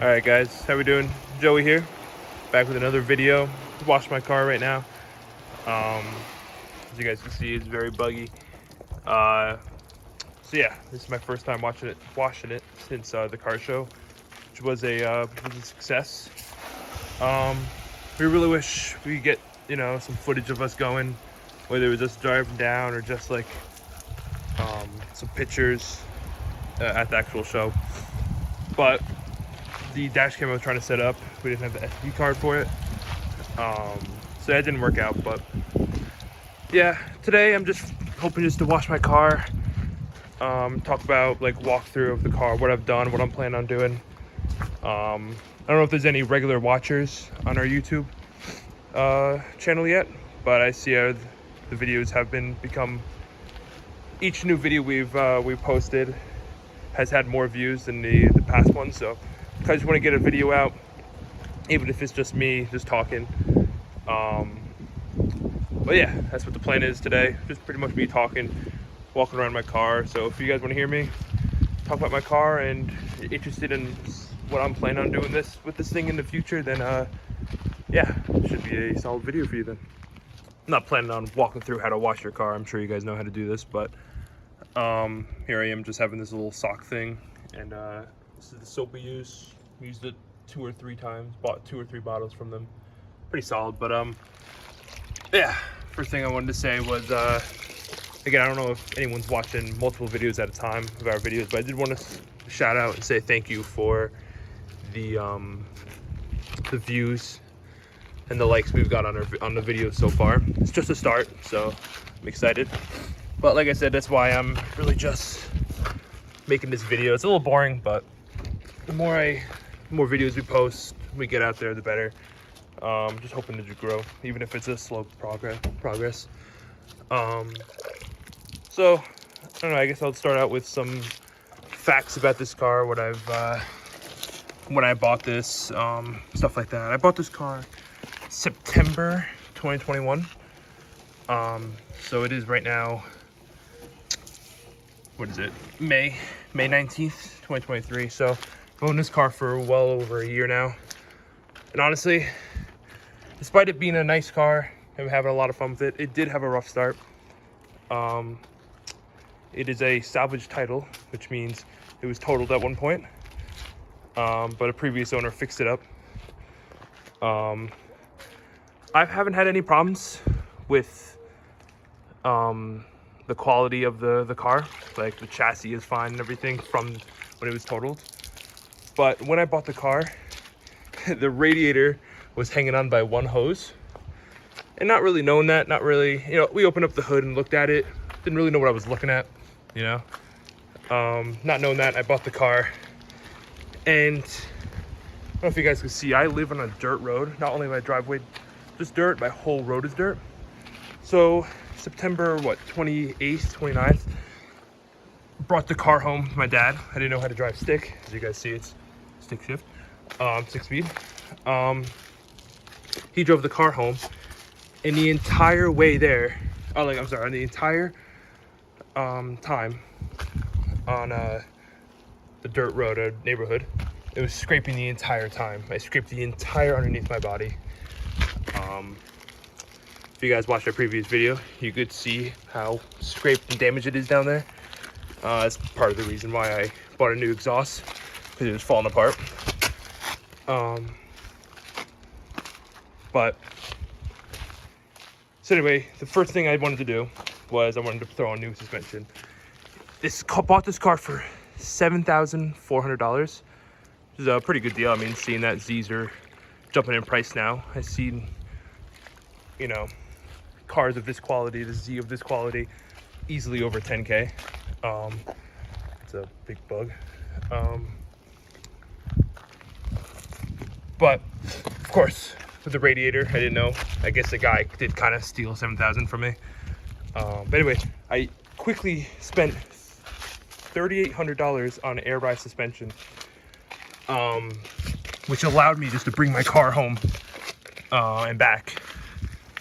All right, guys, how we doing? Joey here, back with another video. Wash my car right now. As you guys can see, it's very buggy. So yeah, this is my first time washing it since the car show, which was a success. We really wish we could get some footage of us going, whether it was just driving down or just like some pictures at the actual show. But the dash cam I was trying to set up, we didn't have the SD card for it, so that didn't work out. But yeah, today I'm just hoping just to wash my car, talk about like walkthrough of the car, what I've done, what I'm planning on doing. I don't know if there's any regular watchers on our YouTube channel yet, but I see the videos have become each new video we've posted has had more views than the past one. So I just want to get a video out, even if it's just me just talking. But yeah, that's what the plan is today. Just pretty much me talking, walking around my car. So if you guys want to hear me talk about my car and you're interested in what I'm planning on doing with this thing in the future, then yeah, it should be a solid video for you then. I'm not planning on walking through how to wash your car. I'm sure you guys know how to do this, but here I am just having this little sock thing, and this is the soap we use. We used it 2 or 3 times, bought 2 or 3 bottles from them. Pretty solid. But yeah, first thing I wanted to say was again, I don't know if anyone's watching multiple videos at a time of our videos, but I did want to shout out and say thank you for the views and the likes we've got on the video so far. It's just a start, so I'm excited. But like I said, that's why I'm really just making this video. It's a little boring, but the more videos we post, we get out there, the better. Just hoping to grow, even if it's a slow progress. So I don't know, I guess I'll start out with some facts about this car, when I bought this, stuff like that. I bought this car September 2021. So it is right now, what is it, May 19th 2023. So I've owned this car for well over a year now, and honestly, despite it being a nice car and having a lot of fun with it, it did have a rough start. It is a salvage title, which means it was totaled at one point, but a previous owner fixed it up. I haven't had any problems with the quality of the car. Like, the chassis is fine and everything from when it was totaled. But when I bought the car, the radiator was hanging on by one hose. And not really knowing that, we opened up the hood and looked at it. Didn't really know what I was looking at, Not knowing that, I bought the car. And I don't know if you guys can see, I live on a dirt road. Not only my driveway, just dirt, my whole road is dirt. So September 28th, 29th, brought the car home with my dad. I didn't know how to drive stick. As you guys see, it's stick shift, 6 speed. He drove the car home, and the entire way there, the entire time on the dirt road or neighborhood, it was scraping the entire time. I scraped the entire underneath my body. If you guys watched our previous video, you could see how scraped and damaged it is down there. That's part of the reason why I bought a new exhaust, because it was falling apart. But so anyway, the first thing I wanted to do was I wanted to throw on new suspension. Bought this car for $7,400, which is a pretty good deal. I mean, seeing that Z's are jumping in price now, I've seen, cars of this quality, the Z of this quality, easily over 10K. It's a big bug. But of course, with the radiator, I didn't know. I guess the guy did kind of steal $7,000 from me. But anyway, I quickly spent $3,800 on air ride suspension, which allowed me just to bring my car home and back,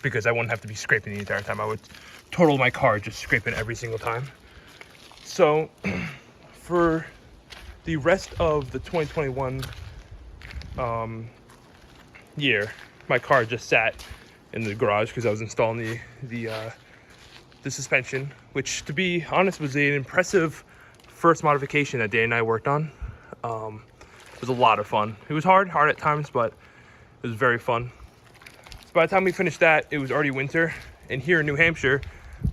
because I wouldn't have to be scraping the entire time. I would total my car just scraping every single time. So for the rest of the 2021 year, my car just sat in the garage because I was installing the suspension, which, to be honest, was an impressive first modification that Dane and I worked on. It was a lot of fun. It was hard at times, but it was very fun. So by the time we finished that, it was already winter, and here in New Hampshire,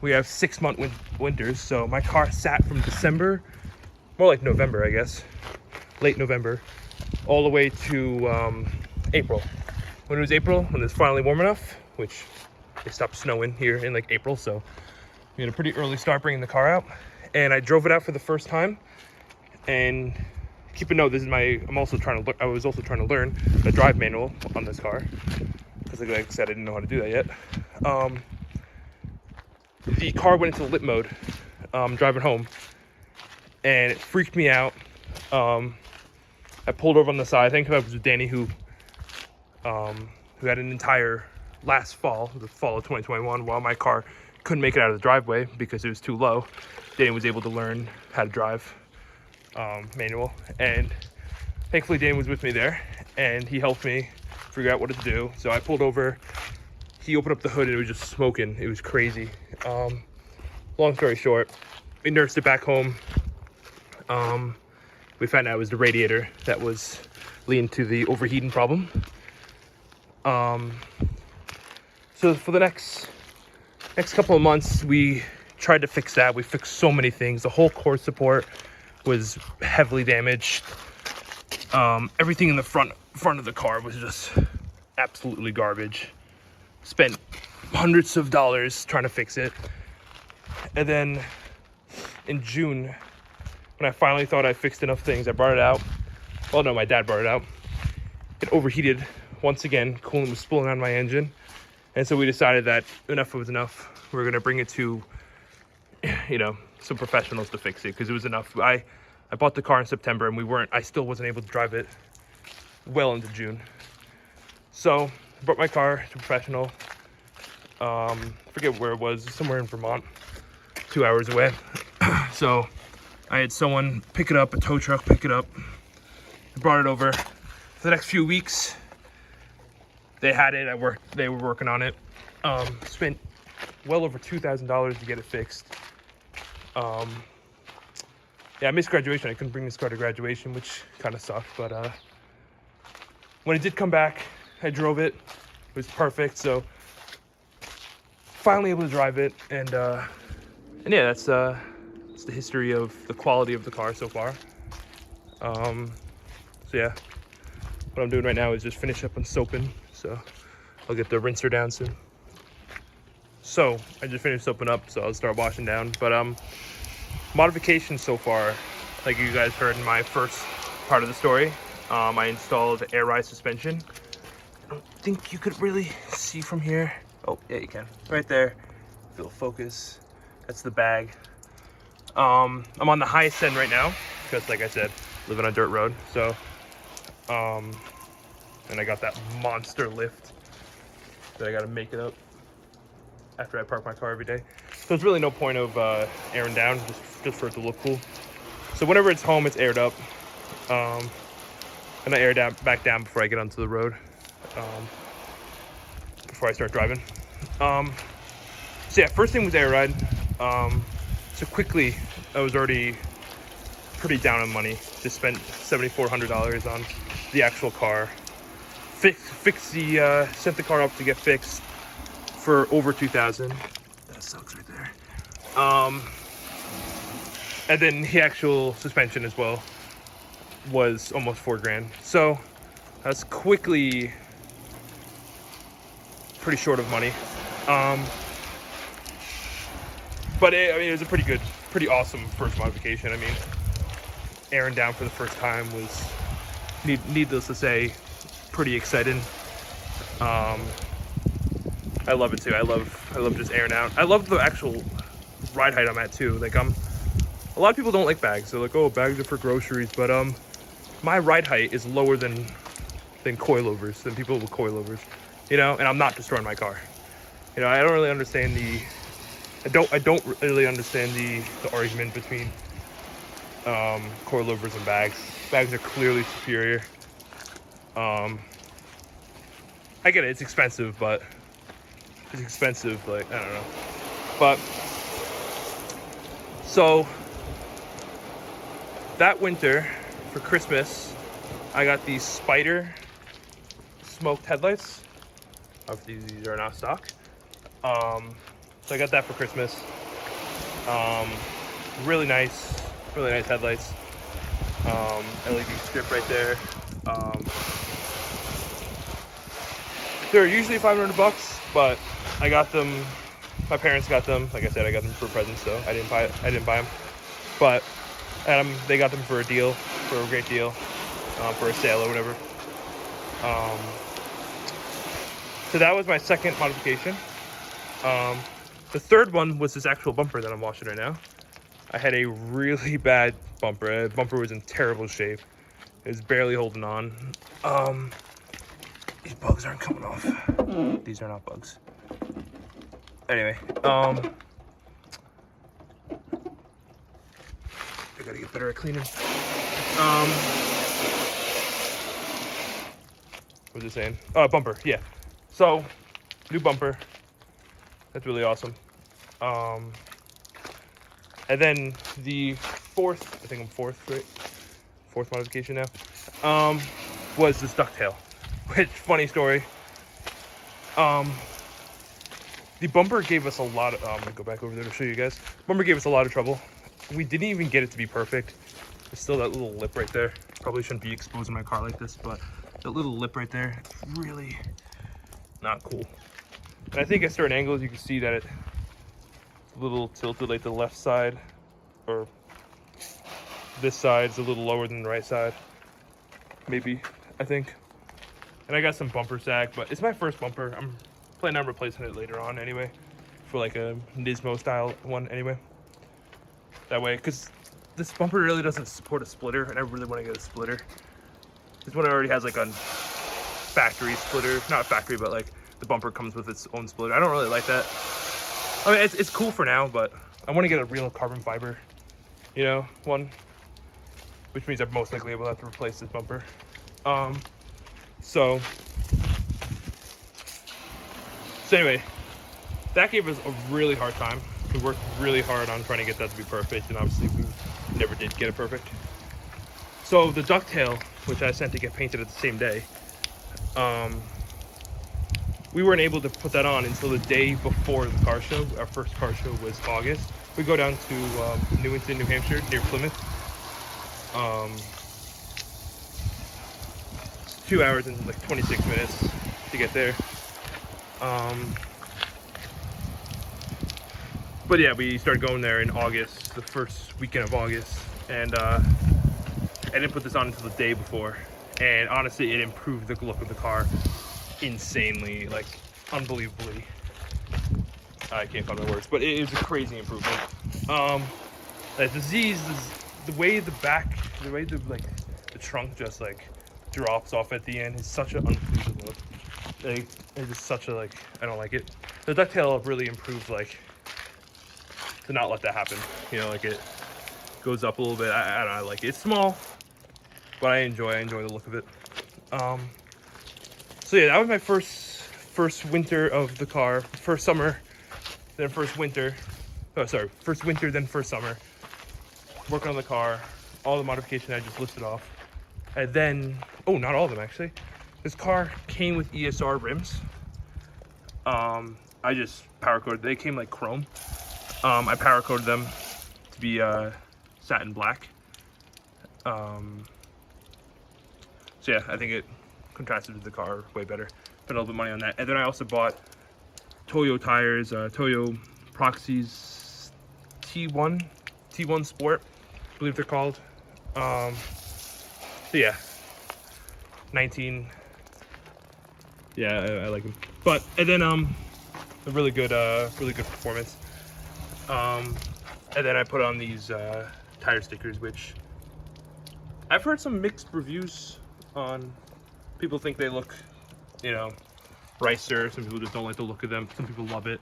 we have 6-month winters. So my car sat from December, more like November, I guess, late November, all the way to April. When it was April, when it was finally warm enough, which it stopped snowing here in like April, so we had a pretty early start bringing the car out, and I drove it out for the first time. And keep a note, this is I was also trying to learn the drive manual on this car, because like I said, I didn't know how to do that yet. The car went into lit mode driving home, and it freaked me out. I pulled over on the side. I think that was Danny who had an entire last fall, the fall of 2021, while my car couldn't make it out of the driveway because it was too low. Danny was able to learn how to drive manual, and thankfully Danny was with me there, and he helped me figure out what to do. So I pulled over, he opened up the hood, and it was just smoking. It was crazy. Long story short, we nursed it back home. We found out it was the radiator that was leading to the overheating problem. So for the next couple of months, we tried to fix that. We fixed so many things. The whole core support was heavily damaged. Everything in the front of the car was just absolutely garbage. Spent hundreds of dollars trying to fix it. And then in June, when I finally thought I fixed enough things, I brought it out. Well, no, my dad brought it out. It overheated once again. Coolant was spilling out of my engine. And so we decided that enough was enough. We were going to bring it to, some professionals to fix it, because it was enough. I bought the car in September, and I still wasn't able to drive it well into June. So I brought my car to a professional. I forget where it was, somewhere in Vermont, 2 hours away. So I had someone pick it up, a tow truck pick it up. I brought it over. For the next few weeks, they had it. They were working on it. Spent well over $2,000 to get it fixed. I missed graduation. I couldn't bring this car to graduation, which kind of sucked. But when it did come back, I drove it. It was perfect. So finally able to drive it, and yeah, that's the history of the quality of the car so far. So yeah, what I'm doing right now is just finish up on soaping. So I'll get the rinser down soon. So I just finished soaping up, so I'll start washing down. But modifications so far, like you guys heard in my first part of the story, I installed air ride suspension. I don't think you could really see from here. Oh yeah, you can. Right there, if it'll focus. That's the bag. I'm on the highest end right now because, like I said, living on a dirt road. So, and I got that monster lift that I got to make it up after I park my car every day. So there's really no point of airing down, just for it to look cool. So whenever it's home, it's aired up, and I air back down before I get onto the road, before I start driving. So yeah, first thing was air ride. So quickly, I was already pretty down on money. Just spent $7,400 on the actual car. Sent the car up to get fixed for over $2,000. That sucks right there. And then the actual suspension as well was almost $4,000. So that's quickly pretty short of money. But it was a pretty awesome first modification. I mean, airing down for the first time was, needless to say, pretty exciting. I love it too. I love just airing out. I love the actual ride height I'm at too. Like a lot of people don't like bags. They're like, oh, bags are for groceries. But my ride height is lower than coilovers, than people with coilovers. And I'm not destroying my car. I don't really understand I don't really understand the argument between coilovers and bags. Bags are clearly superior. I get it, it's expensive, but like, I don't know. But so that winter for Christmas, I got these Spider smoked headlights. Obviously these are not stock. So I got that for Christmas. Really nice headlights. LED strip right there. They're usually $500, but I got them. My parents got them. Like I said, I got them for presents, so I didn't buy them. But they got them for a great deal, for a sale or whatever. So that was my second modification. The third one was this actual bumper that I'm washing right now. I had a really bad bumper. The bumper was in terrible shape. It was barely holding on. These bugs aren't coming off. These are not bugs. Anyway, I gotta get better at cleaning. What was it saying? Bumper, yeah. So, new bumper. That's really awesome. And then the fourth, I think I'm fourth, right? Fourth modification now, was this ducktail. Which, funny story. The bumper gave us a lot of, I'm gonna go back over there to show you guys. Bumper gave us a lot of trouble. We didn't even get it to be perfect. There's still that little lip right there. Probably shouldn't be exposing my car like this, but that little lip right there, really not cool. And I think at certain angles you can see that it's a little tilted, like the left side, or this side's a little lower than the right side. Maybe, I think. And I got some bumper sag, but it's my first bumper. I'm planning on replacing it later on anyway, for like a Nismo style one anyway. That way, because this bumper really doesn't support a splitter, and I really want to get a splitter. This one already has like a factory splitter, not factory, but like the bumper comes with its own splitter. I don't really like that. I mean, it's cool for now, but I want to get a real carbon fiber, one, which means I'm most likely able to have to replace this bumper. So anyway, that gave us a really hard time. We worked really hard on trying to get that to be perfect, and obviously we never did get it perfect. So the ducktail, which I sent to get painted at the same day, we weren't able to put that on until the day before the car show. Our first car show was August. We go down to Newington, New Hampshire, near Plymouth. 2 hours and like 26 minutes to get there. But yeah, we started going there in August, the first weekend of August, and I didn't put this on until the day before. And honestly, it improved the look of the car insanely, like unbelievably. I can't find my words, but it was a crazy improvement. Like the Z's, the way the trunk just like drops off at the end is such an unpleasing look. Like, it's just such a I don't like it. The ducktail really improved to not let that happen. Like it goes up a little bit. I don't know, I like it. It's small, but I enjoy the look of it. So yeah, that was my first winter of the car. First summer, then first winter. Oh, sorry, first winter, then first summer. Working on the car, all the modifications I just listed off. And then, not all of them actually. This car came with ESR rims. I just power coated. They came like chrome. I power coated them to be satin black. So yeah, I think it contrasted with the car way better. Spent a little bit of money on that. And then I also bought Toyo tires, Toyo Proxies T1 Sport, I believe they're called. So yeah, 19. Yeah, I like them. But and then a really good performance. And then I put on these tire stickers, which I've heard some mixed reviews on. People think they look, nicer. Some people just don't like the look of them. Some people love it.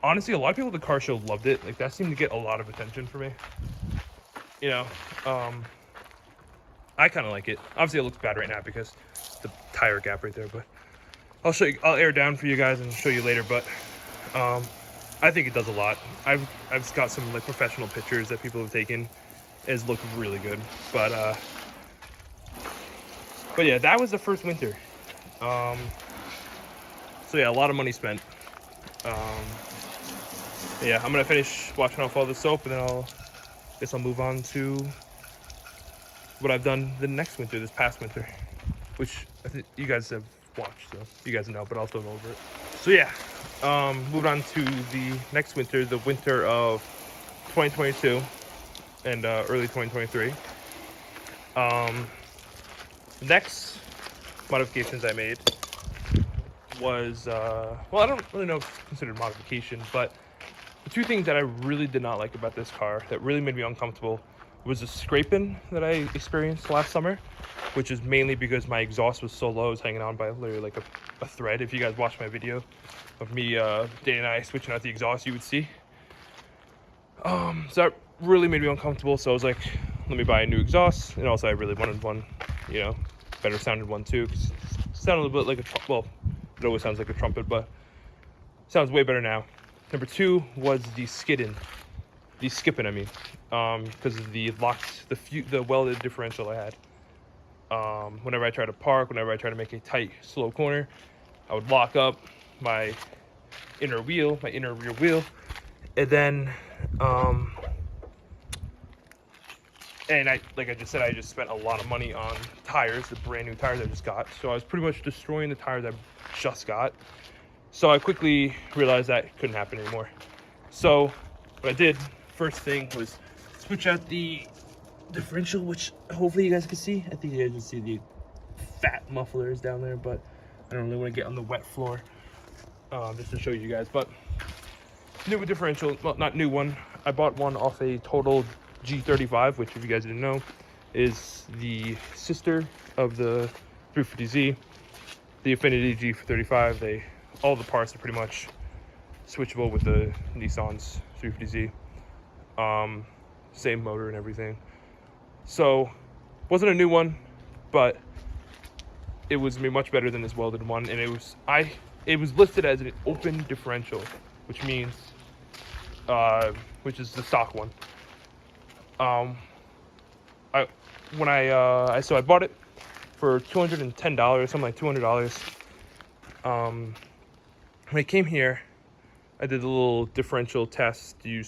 Honestly, a lot of people at the car show loved it. That seemed to get a lot of attention for me. I I kind of like it. Obviously, it looks bad right now because the tire gap right there. But I'll show you. I'll air down for you guys and show you later. But I think it does a lot. I've got some like professional pictures that people have taken. It's looked really good. But yeah, that was the first winter. So yeah, a lot of money spent. Yeah, I'm gonna finish washing off all the soap, and then I'll move on to what I've done the next winter, this past winter, which I think you guys have watched, so you guys know, but I'll still go over it. So yeah, moved on to the next winter, the winter of 2022 and early 2023. Next modifications I made was, well, I don't really know if it's considered modification, but the two things that I really did not like about this car that really made me uncomfortable was the scraping that I experienced last summer, which is mainly because my exhaust was so low, I was hanging on by literally like a thread. If you guys watched my video of me, Dana and I switching out the exhaust, you would see. So that really made me uncomfortable, so I was like, let me buy a new exhaust, and also I really wanted one, you know, better sounded one too, because it sounded a little bit like a, well, it always sounds like a trumpet, but it sounds way better now. Number two was the skipping, I mean, because of the locked, the welded differential I had. Whenever I try to park, whenever I try to make a tight, slow corner, I would lock up my inner rear wheel, and then, and like I just said, I just spent a lot of money on tires, the brand new tires I just got. So I was pretty much destroying the tires I just got. So I quickly realized that couldn't happen anymore. So what I did, first thing was switch out the differential, which hopefully you guys can see. I think you guys can see the fat mufflers down there, but I don't really want to get on the wet floor just to show you guys. But new differential, well, not new one. I bought one off a Total G35, which, if you guys didn't know, is the sister of the 350Z, the Affinity G35. All the parts are pretty much switchable with the Nissan's 350Z. Same motor and everything. So, wasn't a new one, but it was much better than this welded one, and it was listed as an open differential, which means, which is the stock one. So I bought it for $210, something like $200. When it came here, I did a little differential test. I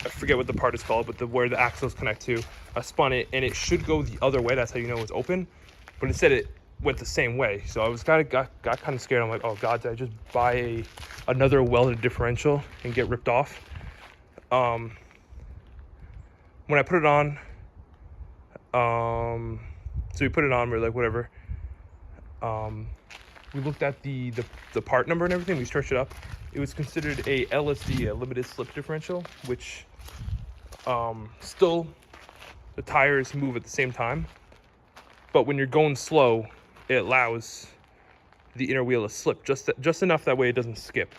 forget what the part is called, but where the axles connect to. I spun it, and it should go the other way. That's how you know it's open. But instead, it went the same way. So I was got kind of scared. I'm like, oh God, did I just buy another welded differential and get ripped off? When I put it on, so we put it on. We're like, whatever. We looked at the part number and everything. We searched it up. It was considered a LSD, a limited slip differential, which still the tires move at the same time, but when you're going slow, it allows the inner wheel to slip just enough that way it doesn't skip.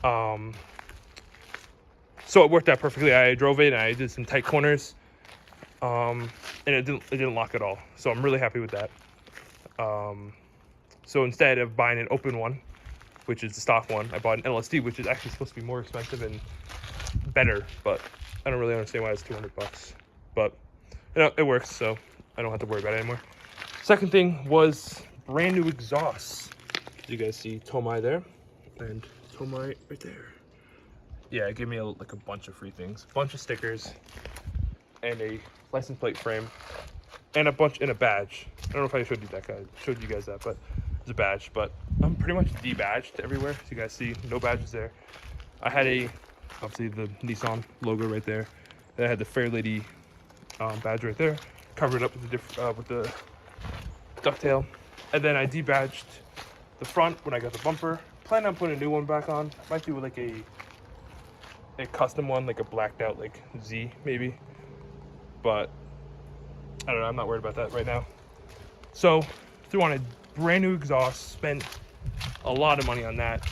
So it worked out perfectly. I drove it and I did some tight corners, and it didn't lock at all. So I'm really happy with that. So instead of buying an open one, which is the stock one, I bought an LSD, which is actually supposed to be more expensive and better, but I don't really understand why it's $200. But you know, it works, so I don't have to worry about it anymore. Second thing was brand new exhausts. You guys see Tomai there and Tomai right there. Yeah, it gave me like a bunch of free things, a bunch of stickers, and a license plate frame, and a badge. I don't know if I showed you guys that, but it's a badge. But I'm pretty much de-badged everywhere. As you guys see, no badges there. I had obviously the Nissan logo right there. Then I had the Fair Lady badge right there, covered up with the ducktail, and then I de-badged the front when I got the bumper. Plan on putting a new one back on. Might do like a custom one, like a blacked out like Z maybe, but I don't know. I'm not worried about that right now. So threw on a brand new exhaust. Spent a lot of money on that.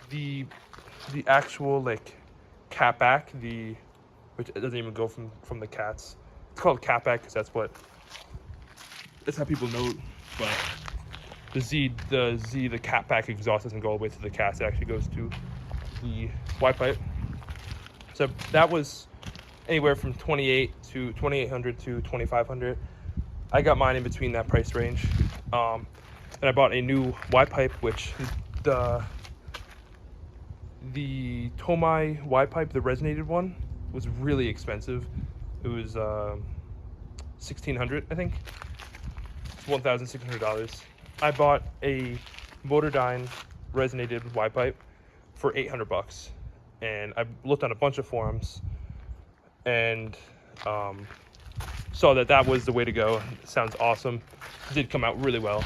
The actual like cat back, which it doesn't even go from the cats. It's called cat back because that's how people know it. But the cat back exhaust doesn't go all the way to the cats. It actually goes to the Y pipe. So that was anywhere from 2800 to 2500. I got mine in between that price range. And I bought a new Y pipe, which the Tomai Y pipe, the resonated one, was really expensive. It was $1,600, I think. $1,600. I bought a Motordyne resonated Y pipe for $800, and I looked on a bunch of forums and saw that was the way to go. It sounds awesome. It did come out really well,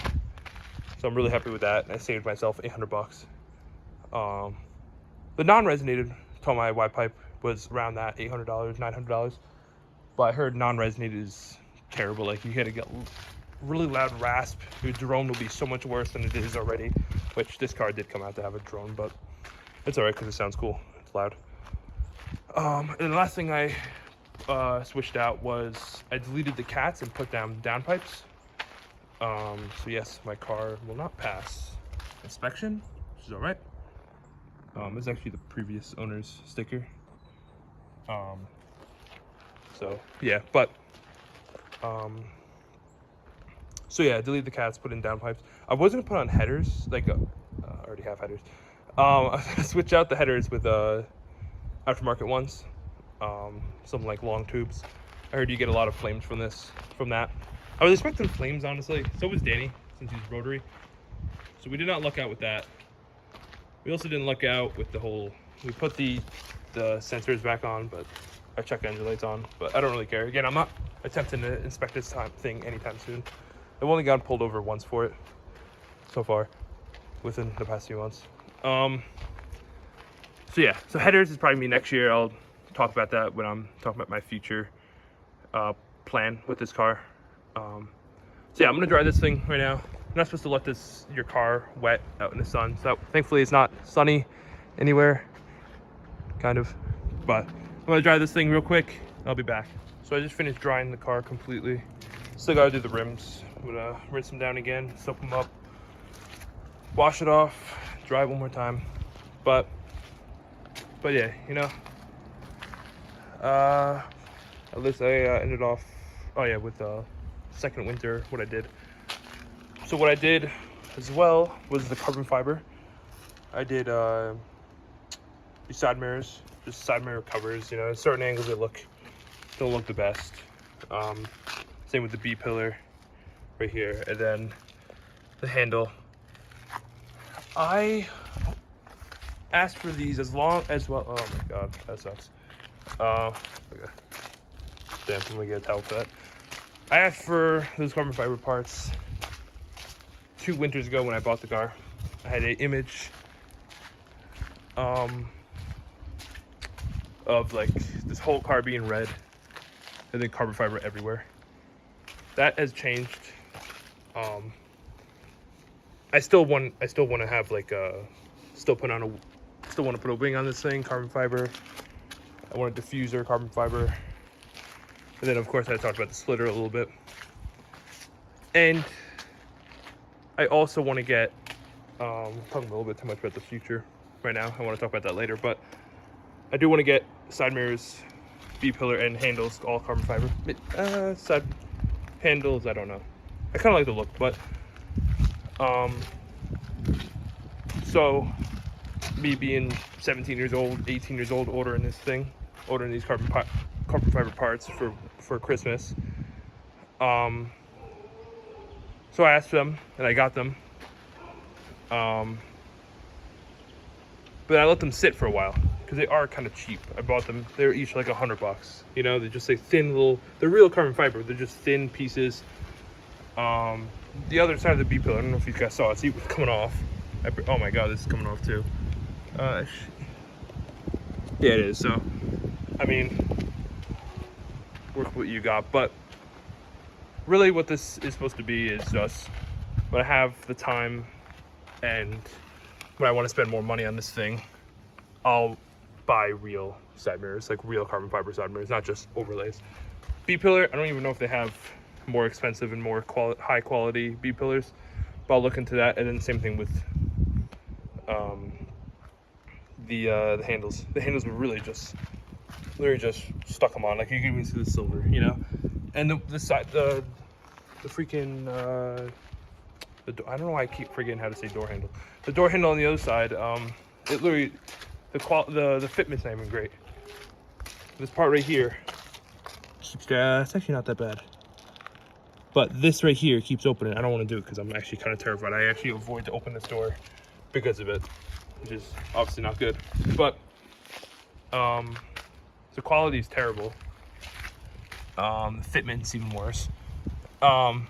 so I'm really happy with that. I saved myself $800. The non-resonated Tomai Y pipe was around that $800, $900, but I heard non-resonated is terrible. Like, you had to get really loud rasp. Your drone will be so much worse than it is already, which this car did come out to have a drone, but it's alright because it sounds cool. It's loud. And the last thing I switched out was I deleted the cats and put down downpipes. So yes, my car will not pass inspection, which is alright. It's actually the previous owner's sticker. So yeah, but so yeah, delete the cats, put in downpipes. I was gonna put on headers, like I already have headers. Switch out the headers with aftermarket ones, some like long tubes. I heard you get a lot of flames from that. I was expecting flames, honestly. So was Danny, since he's rotary. So we did not luck out with that. We also didn't luck out with we put the sensors back on, but our check engine light's on, but I don't really care. Again, I'm not attempting to inspect this thing anytime soon. I've only gotten pulled over once for it so far within the past few months. So yeah, so headers is probably me next year. I'll talk about that when I'm talking about my future plan with this car. So yeah, I'm gonna drive this thing right now. You're not supposed to let your car wet out in the sun. So thankfully it's not sunny anywhere, kind of. But I'm gonna drive this thing real quick. I'll be back. So I just finished drying the car completely. Still gotta do the rims. I'm gonna rinse them down again, soap them up, wash it off, dry it one more time. But yeah, you know, at least I ended off, with second winter, what I did. So what I did as well was the carbon fiber. I did these side mirrors, just side mirror covers. You know, at certain angles they don't look the best. Same with the B pillar right here, and then the handle. I asked for these as long as well. Oh my god, that sucks. Okay. Damn, I'm gonna get a towel for that. I asked for those carbon fiber parts 2 winters ago when I bought the car. I had an image of like this whole car being red and then carbon fiber everywhere. That has changed. I still want to have like still want to put a wing on this thing, carbon fiber. I want a diffuser, carbon fiber. And then of course I talked about the splitter a little bit. And I also want to get, I'm talking a little bit too much about the future right now. I want to talk about that later, but I do want to get side mirrors, B-pillar, and handles, all carbon fiber. Side handles, I don't know. I kind of like the look, but, so me being 17 years old, 18 years old, ordering these carbon fiber parts for Christmas. So I asked them, and I got them. But I let them sit for a while because they are kind of cheap. I bought them; they're each like $100. You know, they're just like thin little. They're real carbon fiber. They're just thin pieces. The other side of the B pillar, I don't know if you guys saw it. See, it was coming off. Oh my god, this is coming off too. Yeah, it is. So, I mean, work with what you got, but really what this is supposed to be is just when I have the time and when I want to spend more money on this thing, I'll buy real side mirrors, like real carbon fiber side mirrors, not just overlays. B-pillar, I don't even know if they have more expensive and more high quality B-pillars, but I'll look into that. And then same thing with the handles. The handles were really just literally just stuck them on, like you can even see the silver, you know. And the side, the freaking I don't know why I keep forgetting how to say door handle. The door handle on the other side, it literally, the fitment's not even great. This part right here keeps, it's actually not that bad. But this right here keeps opening. I don't want to do it because I'm actually kind of terrified. I actually avoid to open this door because of it, which is obviously not good. But the quality is terrible. The fitment's even worse. But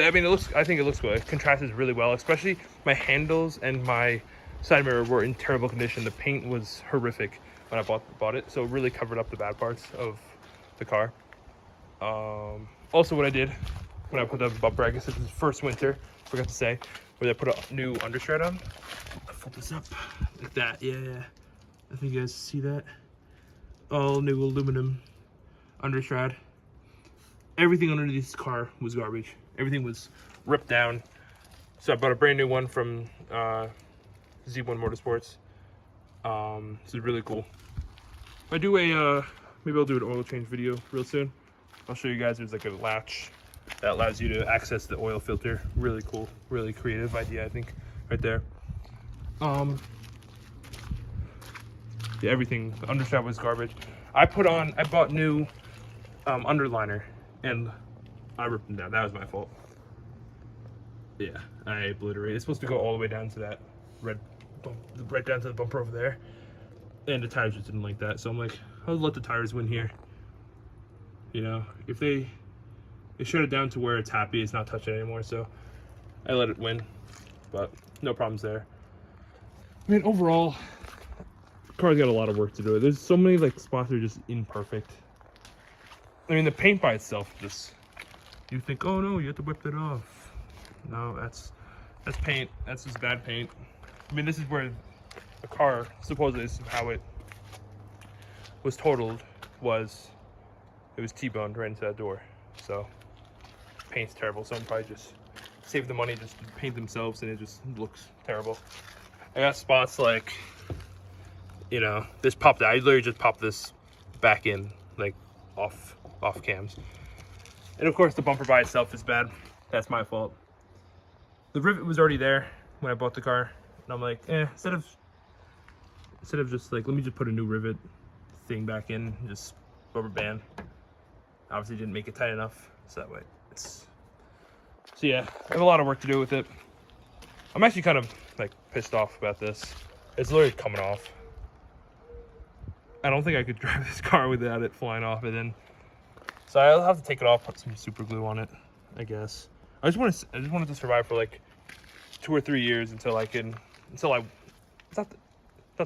I mean, I think it looks good. It contrasts really well, especially my handles and my side mirror were in terrible condition. The paint was horrific when I bought it, so it really covered up the bad parts of the car. Also, what I did when I put the bumper, I guess it was first winter, forgot to say, where I put a new understrad on. I'll flip this up like that. Yeah, I think you guys see that. All new aluminum understrad. Everything under this car was garbage. Everything was ripped down. So I bought a brand new one from Z1 Motorsports. This is really cool. If I do a, maybe I'll do an oil change video real soon. I'll show you guys. There's like a latch that allows you to access the oil filter. Really cool, really creative idea, I think, right there. Yeah, everything, the understrap was garbage. I bought new underliner and I ripped them down. That was my fault. Yeah, I obliterated. It's supposed to go all the way down to that red bump, right down to the bumper over there. And the tires just didn't like that. So I'm like, I'll let the tires win here. You know, if they shut it down to where it's happy, it's not touching anymore. So I let it win, but no problems there. I mean, overall, the car's got a lot of work to do. There's so many like spots that are just imperfect. I mean, the paint by itself just, you think, oh no, you have to whip it off. No, that's paint. That's just bad paint. I mean, this is where the car, supposedly this is how it was totaled, it was T-boned right into that door. So paint's terrible. Someone probably just saved the money just to paint themselves and it just looks terrible. I got spots like, you know, this popped out. I literally just popped this back in, like off cams. And of course the bumper by itself is bad. That's my fault. The rivet was already there when I bought the car. And I'm like, instead of just like, let me just put a new rivet thing back in, just rubber band. Obviously didn't make it tight enough, so that way so yeah, I have a lot of work to do with it. I'm actually kind of like pissed off about this. It's literally coming off. I don't think I could drive this car without it flying off. And then, so I'll have to take it off, put some super glue on it, I guess. I just wanted to survive for like 2 or 3 years it's not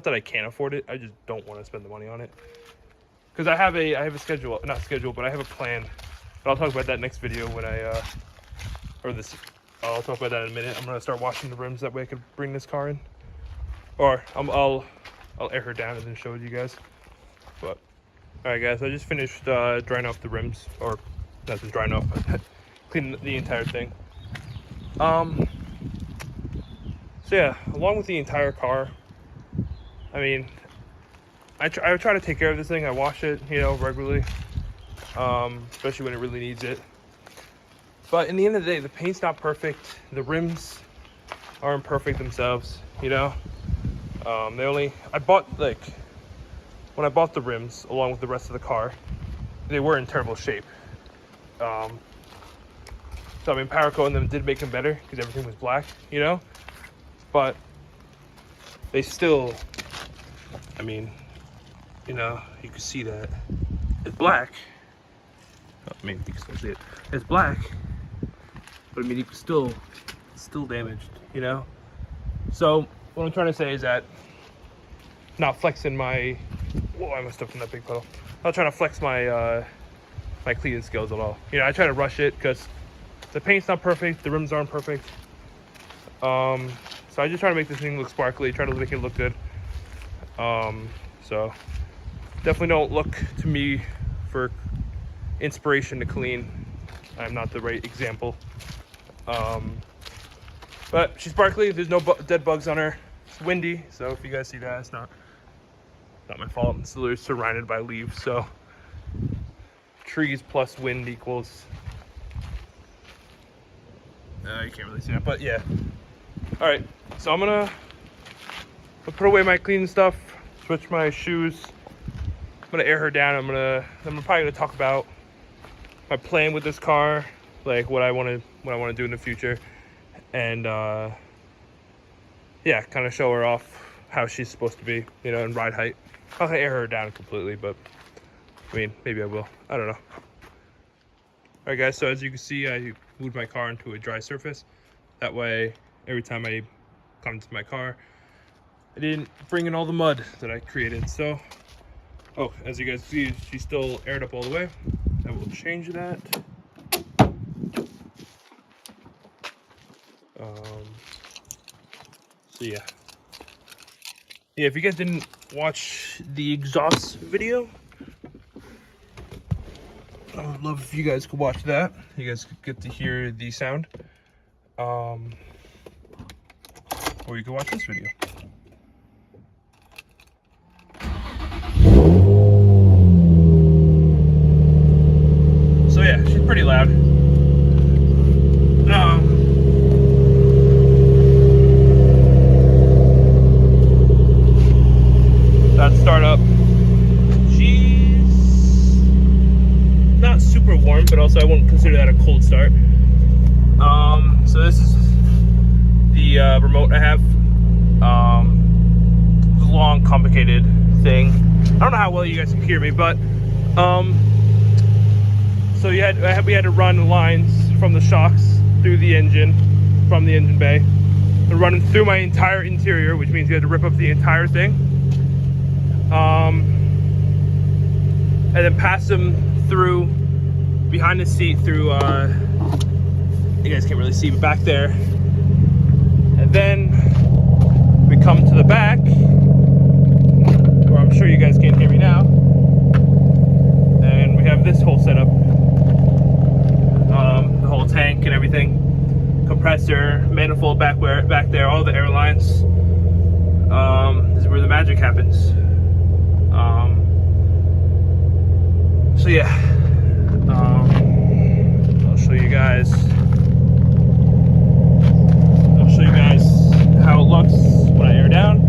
that I can't afford it. I just don't want to spend the money on it. Because I have a schedule, not schedule, but I have a plan. But I'll talk about that next video when I'll talk about that in a minute. I'm gonna start washing the rims, that way I could bring this car in. Or I'll air her down and then show it to you guys. But, alright guys, I just finished drying off the rims, or not just drying off, but cleaning the entire thing. So yeah, along with the entire car, I mean, I try to take care of this thing. I wash it, you know, regularly, especially when it really needs it. But in the end of the day, the paint's not perfect. The rims aren't perfect themselves, you know. When I bought the rims along with the rest of the car, they were in terrible shape. So I mean, powder coating them did make them better because everything was black, you know. But they still, I mean, you know, you can see that it's black. Oh, maybe you can still see it. It's black, but I mean, it's still damaged, you know. So what I'm trying to say is that, not flexing my, whoa, I must have done that big puddle. Not trying to flex my my cleaning skills at all. You know, I try to rush it because the paint's not perfect, the rims aren't perfect. So I just try to make this thing look sparkly, try to make it look good. So definitely don't look to me for inspiration to clean. I'm not the right example. But she's sparkly. There's no dead bugs on her. It's windy, so if you guys see that, it's not my fault. It's literally surrounded by leaves, so trees plus wind equals. You can't really see that, but yeah. All right, so I'm gonna put away my clean stuff, switch my shoes. I'm gonna air her down. I'm probably gonna talk about my plan with this car, like what I want to do in the future, and yeah, kind of show her off how she's supposed to be, you know, in ride height. I'm not gonna air her down completely, but I mean, maybe I will. I don't know. All right, guys. So as you can see, I moved my car into a dry surface. That way, every time I come to my car, I didn't bring in all the mud that I created. So, oh, as you guys see, she's still aired up all the way. I will change that. So yeah. Yeah, if you guys didn't watch the exhaust video, I would love if you guys could watch that. You guys could get to hear the sound. Or you can watch this video. So yeah, she's pretty loud. That startup. She's not super warm, but also I wouldn't consider that a cold start. So this is the remote I have. It's a long, complicated thing. I don't know how well you guys can hear me, but so we had to run lines from the shocks through the engine, from the engine bay. They're running through my entire interior, which means you had to rip up the entire thing. And then pass them through behind the seat through you guys can't really see, but back there. And then we come to the back, where I'm sure you guys can't hear me now. And we have this whole setup. The whole tank and everything. Compressor, manifold back there, all the air lines. This is where the magic happens. So yeah, I'll show you guys how it looks when I air down.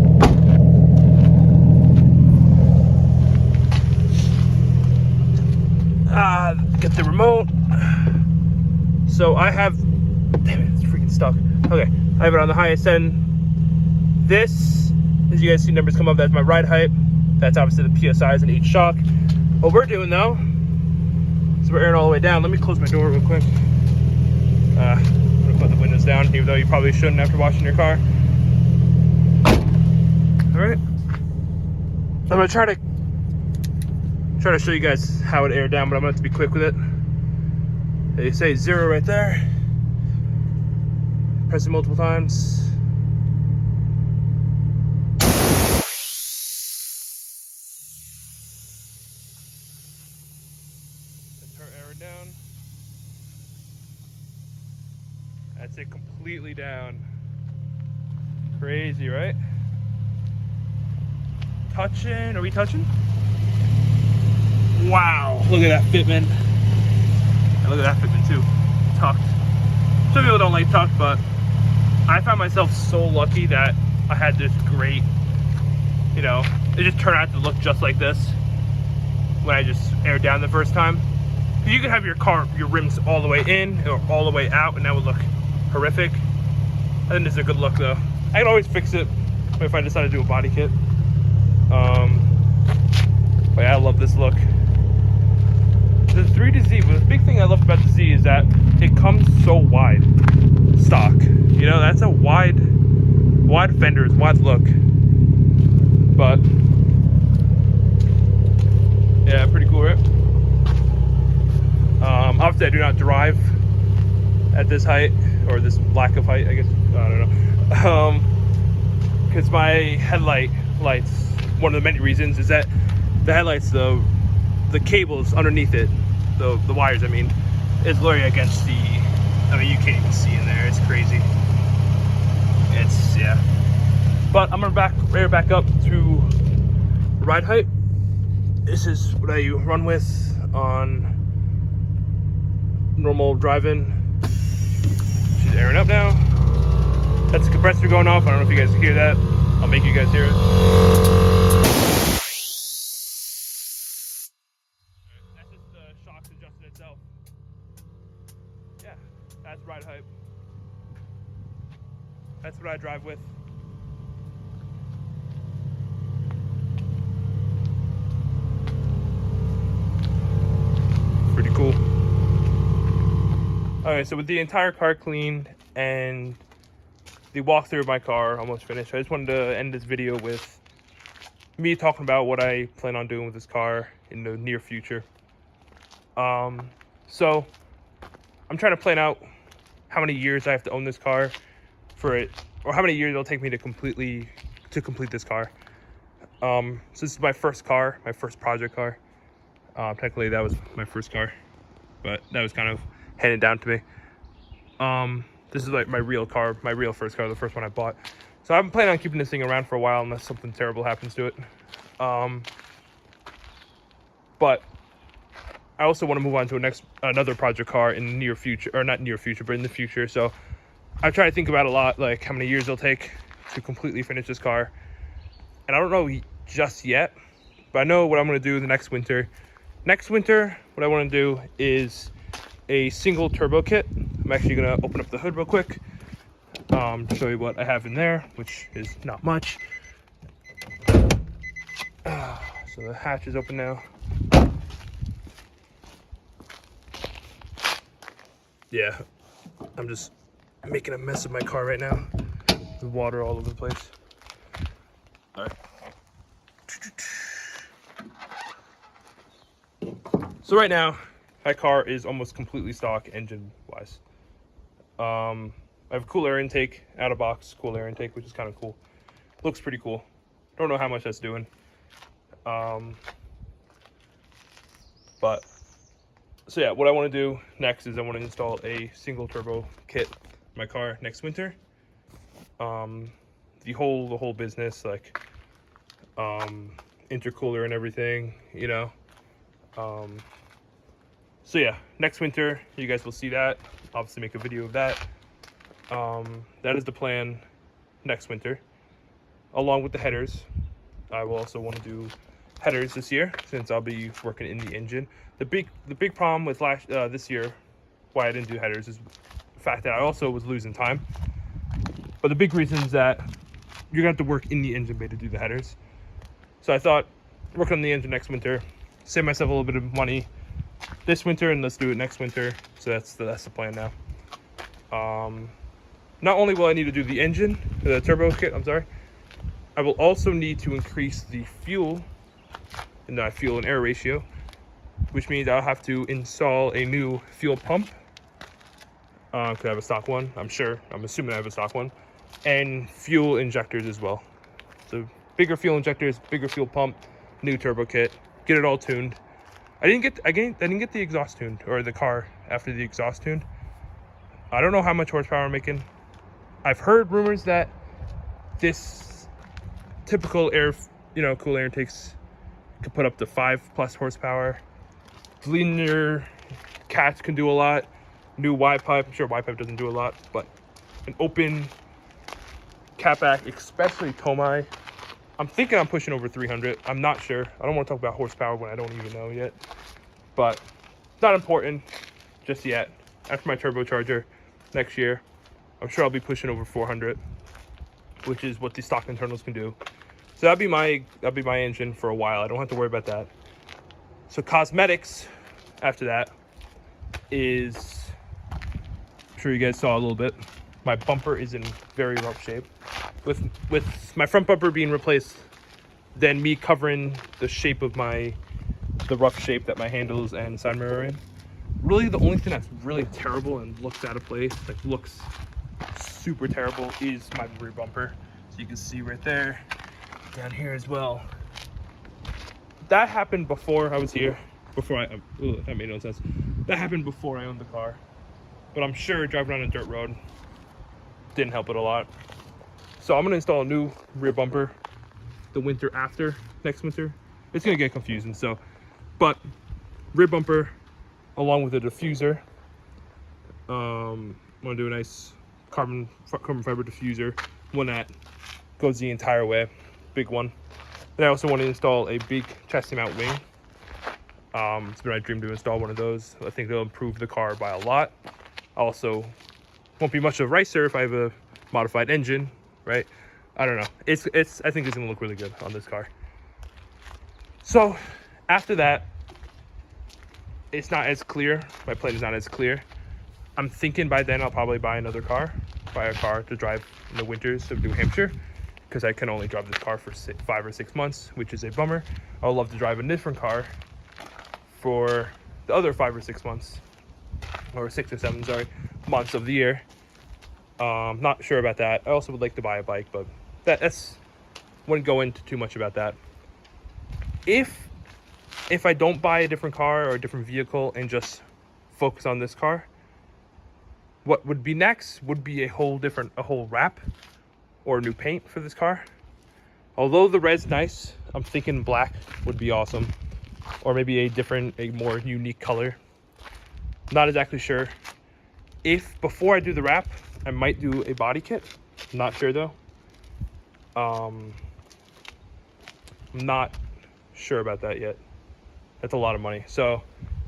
Get the remote. So I have, damn it, it's freaking stuck. Okay, I have it on the highest end. This, as you guys see numbers come up, that's my ride height. That's obviously the PSIs in each shock. What we're doing though, is we're airing all the way down. Let me close my door real quick. I'm gonna put the windows down, even though you probably shouldn't after washing your car. All right, I'm gonna try to show you guys how it aired down, but I'm gonna have to be quick with it. They say 0 right there. Press it multiple times. That's her air down. That's it completely down. Crazy, right? Touching, are we touching? Wow, look at that fitment. And look at that fitment too, tucked. Some people don't like tucked, but I found myself so lucky that I had this great, you know, it just turned out to look just like this when I just aired down the first time. You could have your rims all the way in or all the way out and that would look horrific. I think this is a good look though. I can always fix it if I decide to do a body kit. But yeah, I love this look. The 3 to Z, but the big thing I love about the Z is that it comes so wide stock. You know, that's a wide fenders, wide look. But yeah, pretty cool, right? Obviously I do not drive at this height, or this lack of height, I guess. I don't know. Because my headlight lights one of the many reasons is that the headlights, the cables underneath it, the wires, I mean, is literally against the, I mean, you can't even see in there. It's crazy. It's, yeah. But I'm gonna rear back up to ride height. This is what I run with on normal driving. She's airing up now. That's the compressor going off. I don't know if you guys can hear that. I'll make you guys hear it. That's just the shocks adjusting itself. Yeah, that's ride height. That's what I drive with. Pretty cool. Alright, so with the entire car cleaned and the walkthrough of my car almost finished, I just wanted to end this video with me talking about what I plan on doing with this car in the near future. So I'm trying to plan out how many years I have to own this car for it, or how many years it'll take me to complete this car. So this is my first car, my first project car. Technically that was my first car, but that was kind of handed down to me. This is like my real car, my real first car, the first one I bought. So I'm planning on keeping this thing around for a while unless something terrible happens to it. But I also want to move on to another project car in the near future, or not near future, but in the future. So I try to think about a lot, like how many years it'll take to completely finish this car. And I don't know just yet, but I know what I'm going to do the next winter. Next winter, what I want to do is a single turbo kit. I'm actually going to open up the hood real quick to show you what I have in there, which is not much. So the hatch is open now. Yeah, I'm just making a mess of my car right now. The water all over the place. All right. So right now, my car is almost completely stock engine-wise. I have cool air intake, out of box cool air intake, which is kind of cool. Looks pretty cool. Don't know how much that's doing. But so yeah, what I want to do next is I want to install a single turbo kit in my car next winter. The whole business, like intercooler and everything, you know. So yeah, next winter you guys will see that. Obviously make a video of that. That is the plan next winter. Along with the headers, I will also want to do headers this year since I'll be working in the engine. The big problem with this year, why I didn't do headers, is the fact that I also was losing time. But the big reason is that you're gonna have to work in the engine bay to do the headers. So I thought, work on the engine next winter, save myself a little bit of money this winter, and let's do it next winter. So that's the plan now. Not only will I need to do the engine, the turbo kit, I'm sorry, I will also need to increase the fuel and air ratio, which means I'll have to install a new fuel pump. Could I have a stock one? I'm assuming I have a stock one, and fuel injectors as well. So bigger fuel injectors, bigger fuel pump, new turbo kit, get it all tuned. I didn't get the exhaust tuned, or the car after the exhaust tuned. I don't know how much horsepower I'm making. I've heard rumors that this typical air, cool air intakes could put up to 5+ horsepower. Linear cats can do a lot. New Y pipe, I'm sure Y pipe doesn't do a lot, but an open catback, especially Tomai, I'm thinking I'm pushing over 300. I'm not sure. I don't want to talk about horsepower when I don't even know yet, but it's not important just yet. After my turbocharger next year, I'm sure I'll be pushing over 400, which is what the stock internals can do. So that'll be my engine for a while. I don't have to worry about that. So cosmetics after that is, I'm sure you guys saw a little bit. My bumper is in very rough shape. With my front bumper being replaced, then me covering the shape of the rough shape that my handles and side mirror are in. Really, the only thing that's really terrible and looks out of place, like looks super terrible, is my rear bumper. So you can see right there, down here as well. that happened before I was here. Before that made no sense. That happened before I owned the car. But I'm sure driving on a dirt road didn't help it a lot. So I'm gonna install a new rear bumper the winter after, next winter. It's gonna get confusing, so. But rear bumper along with a diffuser. I'm gonna do a nice carbon fiber diffuser, one that goes the entire way, big one. Then I also want to install a big chassis mount wing. It's been my dream to install one of those. I think they'll improve the car by a lot. Also, won't be much of a racer if I have a modified engine, right? I don't know. I think it's gonna look really good on this car. So after that, it's not as clear. My plan is not as clear. I'm thinking by then I'll probably buy a car to drive in the winters of New Hampshire, because I can only drive this car for 5 or 6 months, which is a bummer. I would love to drive a different car for the other 5 or 6 months, or 6 or 7, sorry, months of the year. Not sure about that. I also would like to buy a bike, but that's wouldn't go into too much about that. If I don't buy a different car or a different vehicle and just focus on this car, what would be next would be a whole wrap or new paint for this car. Although the red's nice, I'm thinking black would be awesome, or maybe a more unique color. Not exactly sure. If before I do the wrap, I might do a body kit. I'm not sure though. I'm not sure about that yet. That's a lot of money. So,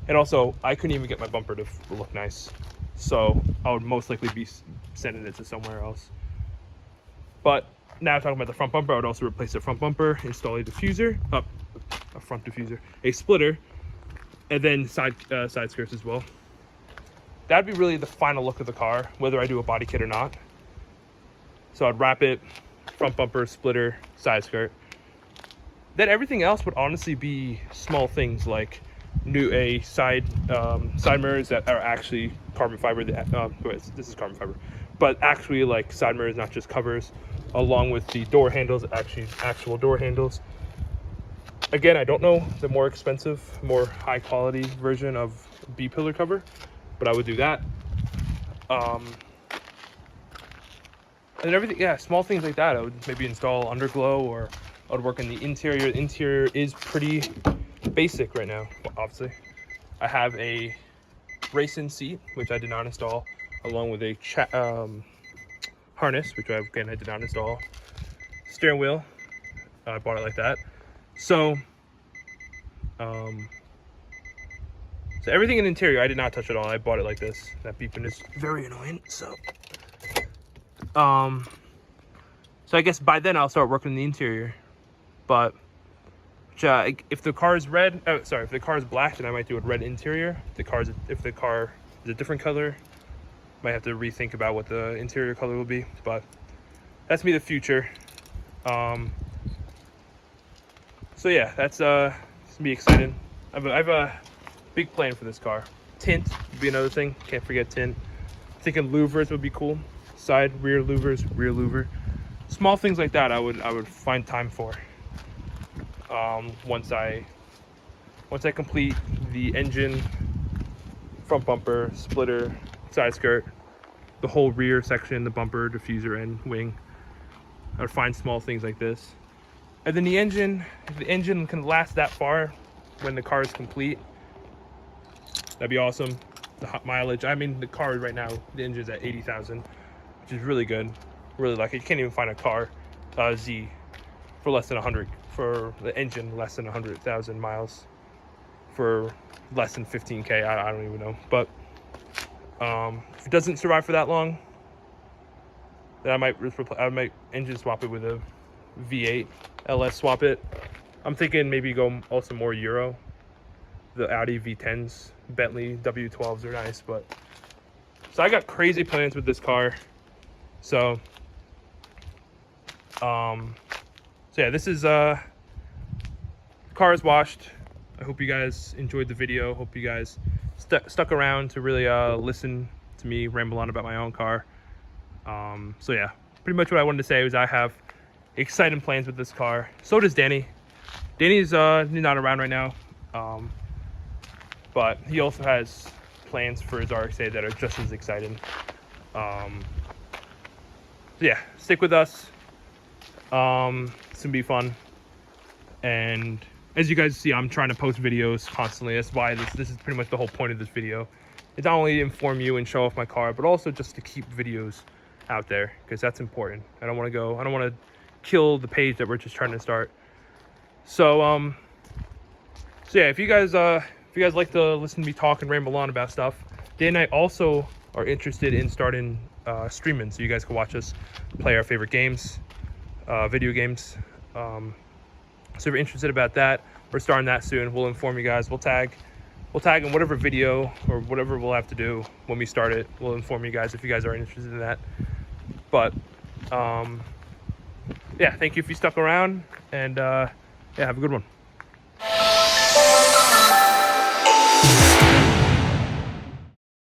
and also I couldn't even get my bumper to look nice. So I would most likely be sending it to somewhere else. But now talking about the front bumper, I would also replace the front bumper, install a diffuser, a front diffuser, a splitter, and then side skirts as well. That'd be really the final look of the car, whether I do a body kit or not. So I'd wrap it, front bumper, splitter, side skirt. Then everything else would honestly be small things like side mirrors that are actually carbon fiber. This is carbon fiber, but actually like side mirrors, not just covers, along with the door handles, actual door handles. Again, I don't know the more expensive, more high quality version of B-pillar cover, but I would do that. And everything, yeah, small things like that. I would maybe install underglow, or I would work in the interior. The interior is pretty basic right now, obviously. I have a racing seat, which I did not install, along with a harness, which I did not install. Steering wheel, I bought it like that. So everything in the interior, I did not touch at all. I bought it like this. That beeping is very annoying. So I guess by then I'll start working in the interior. But if the car is red, if the car is black, then I might do a red interior. If the car is a different color, might have to rethink about what the interior color will be. But that's me, the future. So yeah, that's gonna be exciting. I have a big plan for this car. Tint would be another thing. Can't forget tint. Thinking louvers would be cool. Side, rear louvers, rear louver. Small things like that I would find time for. Once I complete the engine, front bumper, splitter, side skirt, the whole rear section, the bumper, diffuser, and wing, I would find small things like this. And then the engine, if the engine can last that far when the car is complete, that'd be awesome. The hot mileage, I mean, the car right now, the engine's at 80,000, which is really good. Really lucky. You can't even find a car Z for less than 100, for the engine less than 100,000 miles, for less than 15K. I don't even know. But if it doesn't survive for that long, then I might engine swap it with a V8 LS, swap it. I'm thinking maybe go also more Euro. The Audi V10s, Bentley W12s are nice, but so I got crazy plans with this car. So yeah, this is car is washed. I hope you guys enjoyed the video. Hope you guys stuck around to really listen to me ramble on about my own car. So yeah, pretty much what I wanted to say was I have exciting plans with this car. So does Danny. Danny's not around right now, but he also has plans for his RX-8 that are just as exciting. Yeah, stick with us. It's gonna be fun, and as you guys see, I'm trying to post videos constantly. That's why this is pretty much the whole point of this video. It's not only to inform you and show off my car, but also just to keep videos out there, because that's important. I don't want to kill the page that we're just trying to start. So yeah, if you guys like to listen to me talk and ramble on about stuff, Dan and I also are interested in starting streaming, so you guys can watch us play our favorite games, video games. So if you're interested about that, we're starting that soon. We'll inform you guys. We'll tag in whatever video or whatever we'll have to do when we start it. We'll inform you guys if you guys are interested in that. But yeah, thank you if you stuck around, and yeah, have a good one.